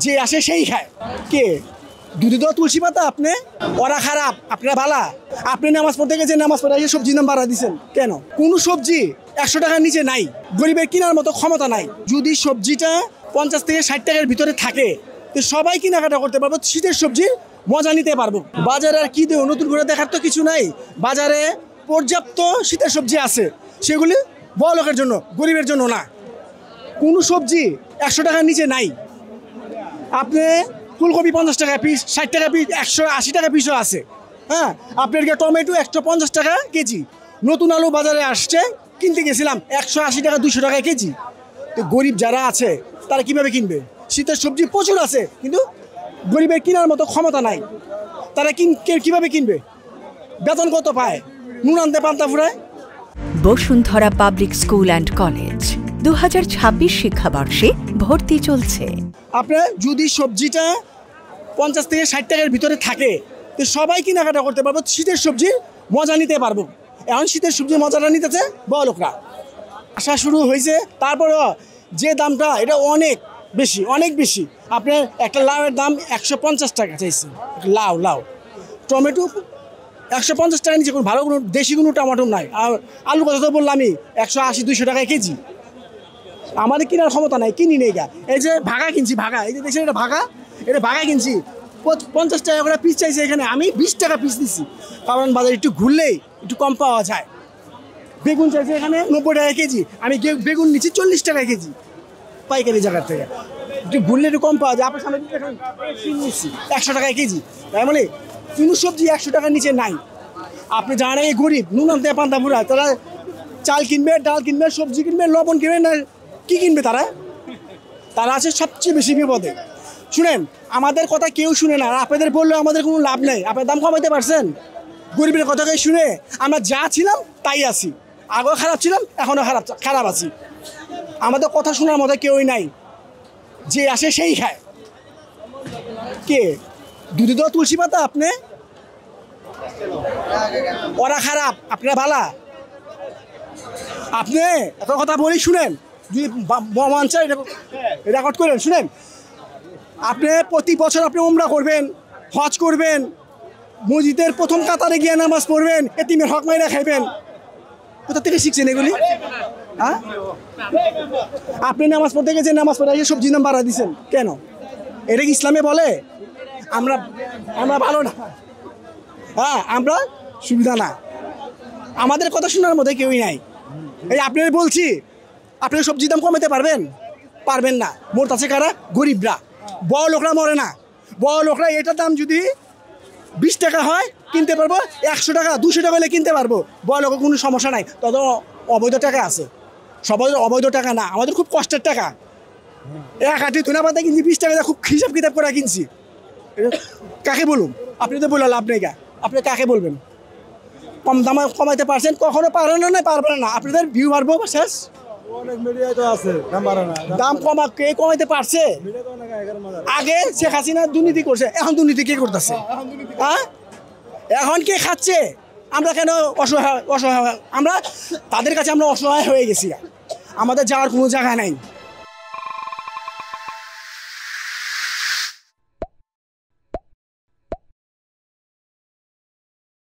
যে আসে সেই খায়। কে দুধে দেওয়া তুলসী পাতা? আপনি ওরা খারাপ, আপনারা ভালা। আপনি নামাজ পড়তে গেছেন, নামাজ পড়ে এসে সবজির দাম বাড়া দিচ্ছেন কেন? কোনো সবজি 100 টাকার নিচে নাই, গরিবের কেনার মতো ক্ষমতা নাই। যদি সবজিটা 50 থেকে 60 টাকার ভিতরে থাকে তো সবাই কেনাকাটা করতে পারবো, শীতের সবজির মজা নিতে পারবো। বাজারে আর কি দেবো, নতুন করে দেখার তো কিছু নাই। বাজারে পর্যাপ্ত শীতের সবজি আছে, সেগুলি বড়লোকের জন্য, গরিবের জন্য না। কোনো সবজি 100 টাকার নিচে নাই। আপনি ফুলকপি 50 টাকা পিস, 60 টাকা পিস, 180 টাকা পিসও আছে। হ্যাঁ, আপনার টমেটো 150 টাকা কেজি। নতুন আলু বাজারে আসছে, কিনতে গেছিলাম 180 টাকা 200 টাকা কেজি। তো গরিব যারা আছে তারা কিভাবে কিনবে? শীতের সবজি প্রচুর আছে, কিন্তু গরিবের কেনার মতো ক্ষমতা নাই। তারা কিভাবে কিনবে? বেতন কত পায়? নুন আনতে পান্তা ফুরায়। Bashundhara public school and college 2026 শিক্ষাবর্ষে ভর্তি চলছে। আপনার যদি সবজিটা 50 থেকে 60 টাকার ভিতরে থাকে তো সবাই কেনাকাটা করতে পারবো, শীতের সবজির মজা নিতে পারবো। এখন শীতের সবজির মজাটা নিতেছে বড়লোকরা। আসা শুরু হয়েছে, তারপরেও যে দামটা এটা অনেক বেশি, অনেক বেশি। আপনার একটা লাউয়ের দাম 150 টাকা চাইছে। লাউ টমেটো 150 টাকা নিচে কোনো ভালো কোনো দেশি কোনো টমেটো নাই। আর আলু কথা তো বললামই 180-200 টাকা কেজি। আমাদের কেনার ক্ষমতা নাই, কিনি নেই গা। এই যে ভাগা কিনছি, ভাগা, এই যে দেখছেন এটা ভাগা কিনছি, 50 টাকা করে পিস চাইছে। এখানে আমি 20 টাকা পিস দিচ্ছি, কারণ বাজারে একটু ঘুরলেই একটু কম পাওয়া যায়। বেগুন চাইছে এখানে 90 টাকা কেজি, আমি বেগুন নিচ্ছি 40 টাকা কেজি পাইকারি জায়গার থেকে। একটু ঘুরলে একটু কম পাওয়া যায়। আপনার সামনে নিচ্ছি 100 টাকা কেজি। তাই মানে কোনো সবজি 100 টাকার নিচে নাই। আপনি জানেন এই গরিব নুন আনতে পান্তা ফুরায়, তারা চাল কিনবে, ডাল কিনবে, সবজি কিনবে, লবণ কিনবে না, কি কিনবে? তারা আছে সবচেয়ে বেশি বিপদে। শুনেন, আমাদের কথা কেউ শুনে না, আর আপনাদের বললেও আমাদের কোনো লাভ নেই। আপনার দাম কমাইতে পারছেন? গরিবের কথাকে শুনে আমরা যা ছিলাম তাই আছি। আগেও খারাপ ছিলাম, এখনও খারাপ আছি। আমাদের কথা শোনার মতো কেউই নাই, যে আসে সেই খায়। কে দুধে দেওয়া তুলসী পাতা? আপনি ওরা খারাপ, আপনারা ভালা। আপনি এত কথা বলি, শুনেন, যদি মন চায় রেকর্ড করেন, শুনেন। আপনি প্রতি বছর আপনি উমরা করবেন, হজ করবেন, মসজিদের প্রথম কাতারে গিয়ে নামাজ পড়বেন, এতিমের হক মাইরা খাইবেন। কোথা থেকে শিখছেন এগুলি? হ্যাঁ, আপনি নামাজ পড়তে গেছেন, নামাজ পড়ে এসে সবজির দাম বাড়া দিচ্ছেন কেন? এটা কি ইসলামে বলে? আমরা ভালো না, হ্যাঁ, আমরা সুবিধা না। আমাদের কথা শোনার মধ্যে কেউই নাই। এই আপনাদের বলছি, আপনি সবজির দাম কমাতে পারবেন না। মরতাছে কারা? গরিবরা। বড় লোকরা মরে না। বড় লোকরা এটার দাম যদি 20 টাকা হয় কিনতে পারবো, 100 টাকা 200 টাকা হলে কিনতে পারবো। বড় লোকের কোনো সমস্যা নাই। তত অবৈধ টাকা আছে, সবাই অবৈধ টাকা না, আমাদের খুব কষ্টের টাকা। এক আটি ধনা পাতা কিনছি 20 টাকা, খুব হিসাব কিতাব করে কিনছি। কাকে বলুন? আপনি তো বললেন লাভ নেই গা। আপনি কাকে বলবেন? কম দামে কমাইতে পারছেন, কখনো পারেন না, পারবেন না। আপনাদের ভিউ বাড়বো শেষ। দাম কে কমাইতে পারছে? আগে শেখ হাসিনা দুর্নীতি করছে, এখন দুর্নীতি কে করতেছে? হ্যাঁ, এখন কে খাচ্ছে? আমরা কেন অসহায়? আমরা তাদের কাছে আমরা অসহায় হয়ে গেছি। আমাদের যাওয়ার কোনো জায়গা নাই।